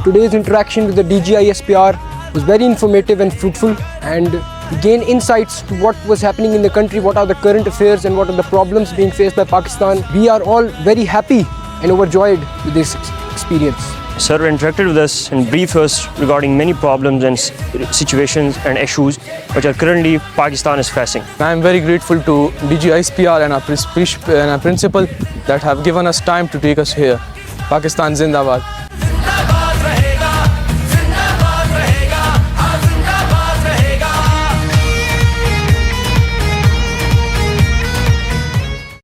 today's interaction with the DGISPR was very informative and fruitful, and we gained insights to what was happening in the country, what are the current affairs and what are the problems being faced by Pakistan. We are all very happy and overjoyed with this experience. Sir interacted with us and briefed us regarding many problems and situations and issues which are currently Pakistan is facing. I am very grateful to DGISPR and our principal that have given us time to take us here. Pakistan Zindabad.